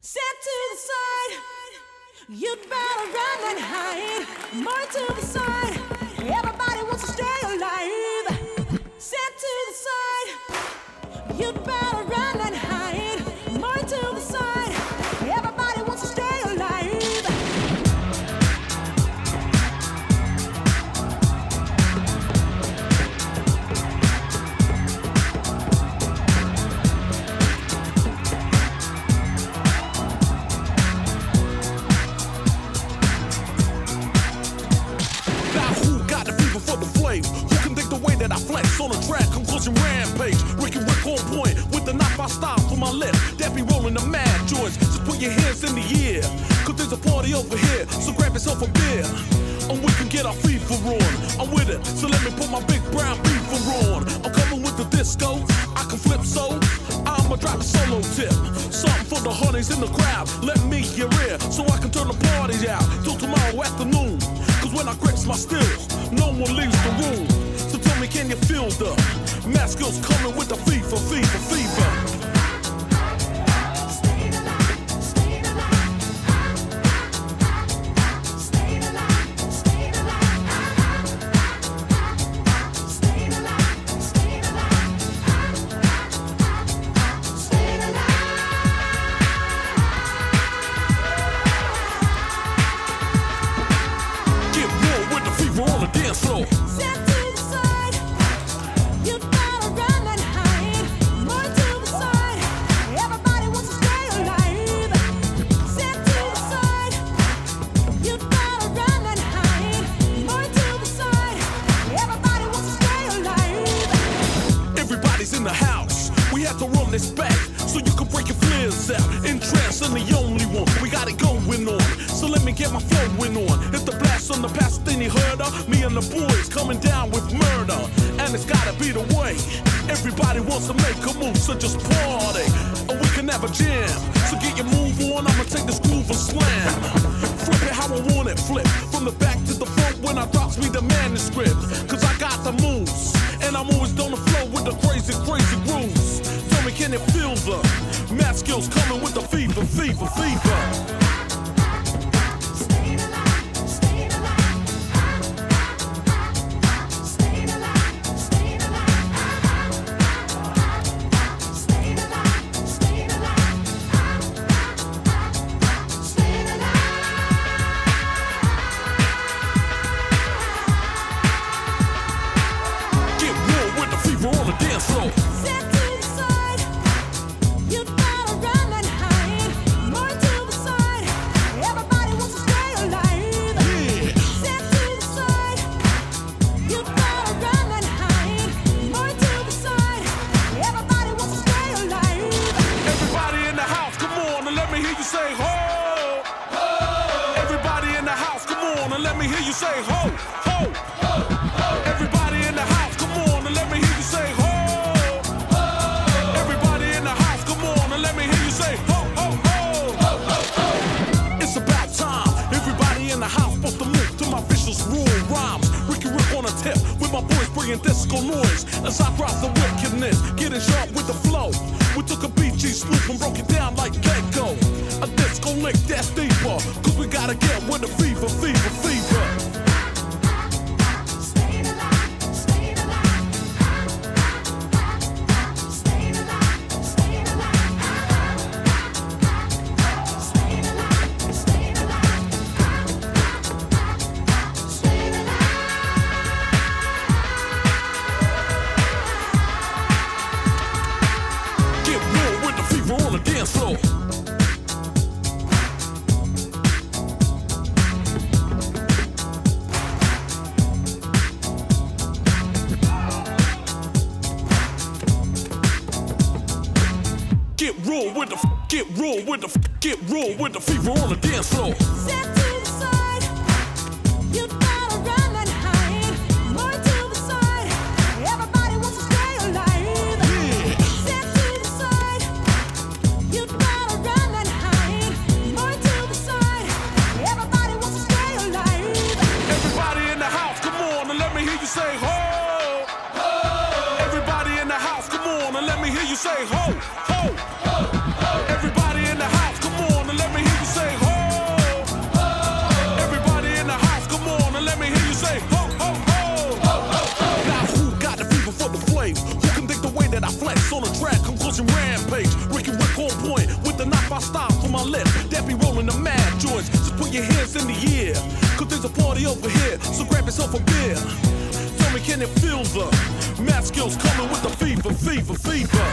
Set to the side, you'd better run and hide. More to the side, everybody wants to stay alive. Set to the side, you'd better run and hide. More to the side, everybody wants to stay alive. Who can think the way that I flex on a track, conclusion rampage. Ricky Rick on point with the knife I style for my left. That be rolling the mad joints. Just put your hands in the air, cause there's a party over here. So grab yourself a beer, and we can get our FIFA on. I'm with it, so let me put my big brown beaver on. I'm coming with the disco, I can flip so I'ma drop a solo tip. Something for the honeys in the crowd. Let me your ear, so I can turn the party out till tomorrow afternoon. Cause when I grips my stills, no one leaves the room. So tell me, can you feel the math skills coming with the fever, fever, fever? So just party, or we can have a jam. So get your move on, I'ma take this groove and slam. Flip it how I want it, flip from the back to the front when I drops me the manuscript. Cause I got the moves, and I'm always on the flow with the crazy, crazy grooves. Tell me, can you feel the math skills coming with the fever, fever, fever? Disco noise as I drop the wickedness, getting sharp with the flow. We took a BG swoop and broke it down like Legnago. A disco lick that's deeper, cause we gotta get with the fever, fever, fever. Get raw with the fever on the dance floor. Set to the side, you'd better run and hide. More to the side, everybody wants to stay alive. Yeah. Set to the side, you'd better run and hide. More to the side, everybody wants to stay alive. Everybody in the house, come on and let me hear you say ho. Ho. Everybody in the house, come on and let me hear you say ho, ho. Everybody in the house, come on. my left that be rolling the mad joints. Just put your hands in the air, cause there's a party over here, so grab yourself a beer. Tell me, can you feel the math skills coming with the fever, fever, fever?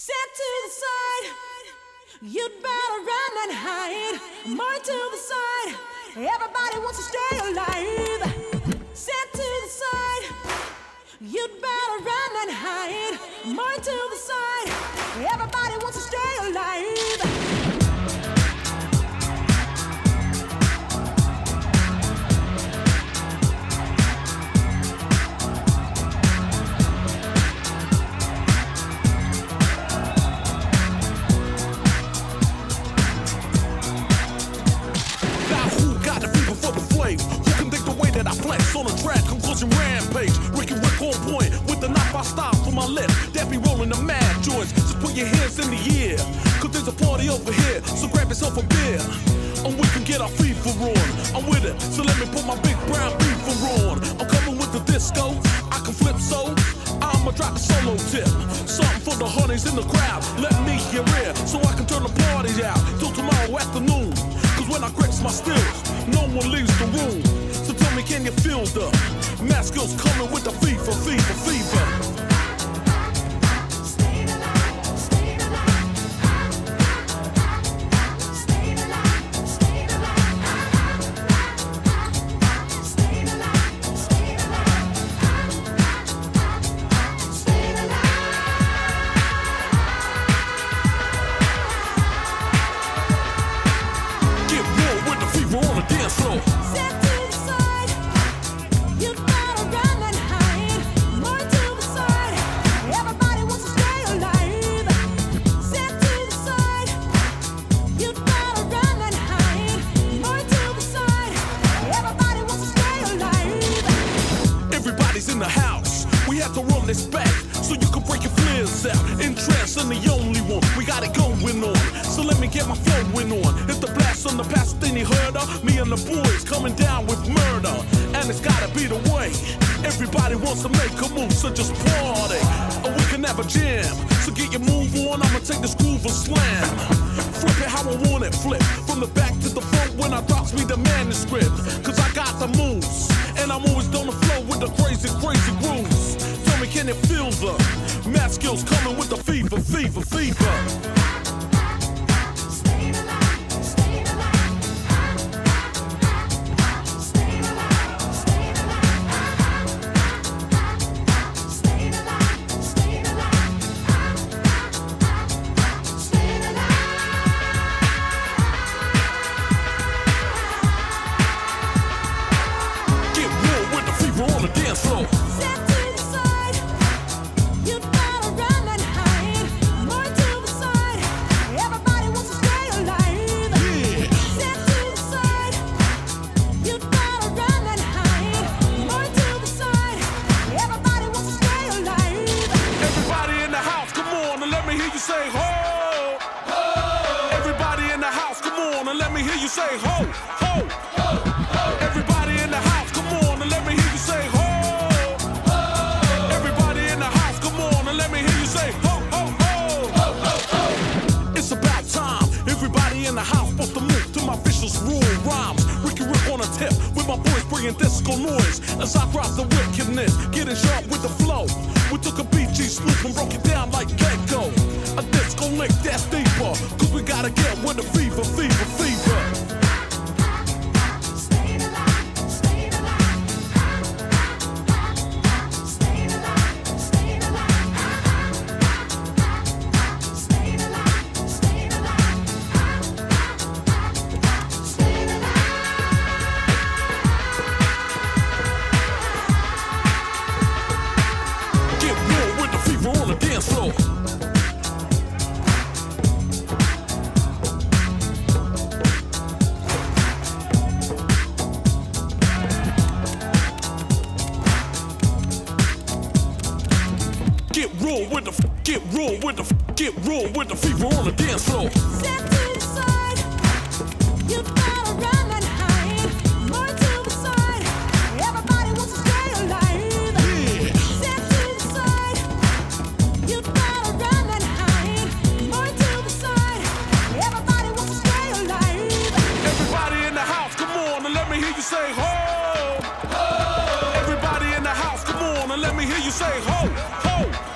Set to the side, you'd better run and hide. More to the side, everybody wants to stay alive. Set to the side, you'd better run and hide. More to the side, everybody wants to stay alive. That I flex on a track, conclusion rampage. Ricky Rick on point with the knife I style from my left. That be rolling the mad joints. Just put your hands in the air, cause there's a party over here, so grab yourself a beer. And we can get our fever on. I'm with it, so let me put my big brown beaver on. I'm coming with the disco, I can flip so I'ma drop a solo tip. Something for the honeys in the crowd. Let me hear it, so I can turn the party out till tomorrow afternoon. Cause when I grips my stills, no one leaves the room. So tell me, can you feel the math skills coming with the fever, fever, fever? Get real with the fever on the dance floor. In the house, we have to run this back so you can break your flares out. In trance, I'm the only one. We got it going on, so let me get my flowing on. Hit the blast on the past, then you heard her. Me and the boys coming down with murder, and it's gotta be the way. Everybody wants to make a move, so just party, or we can have a jam. So get your move on, I'ma take this groove and slam. Flip it how I want it, flip from the back to the front when I drops me the manuscript. Cause I got the moves, and I'm always on the flow with the crazy, crazy grooves. Tell me, can you feel the math skills coming with the fever, fever, fever? On the dance floor. Set to the side, you better run and hide. More to the side, everybody wants to stay alive. Yeah. Set to the side, you better run and hide. More to the side, everybody wants to stay alive. Everybody in the house, come on and let me hear you say ho. Ho. Everybody in the house, come on and let me hear you say ho, ho. Ho, ho. Everybody in the house, come on and let me hear you say ho. Ho. Everybody in the house, come on and let me hear you say ho, ho, ho. Ho, ho, ho. It's about time. Everybody in the house supposed to move to my vicious rule rhymes. Ricky Rick on a tip with my boys bringing disco noise as I drop the wickedness, getting sharp with the flow. We took a BG sloop and broke it down like Gecko. A disco lick that's deeper, cause we gotta get with the fever, fever, fever. get raw with the get raw with the get raw with the fever on the dance floor. Step to the side, you better run and hide. More to the side, everybody wants to stay alive. Yeah. Step to the side, you better run and hide. More to the side, everybody wants to stay alive. Everybody in the house, come on and let me hear you say ho. Ho. Everybody in the house, come on and let me hear you say ho, ho.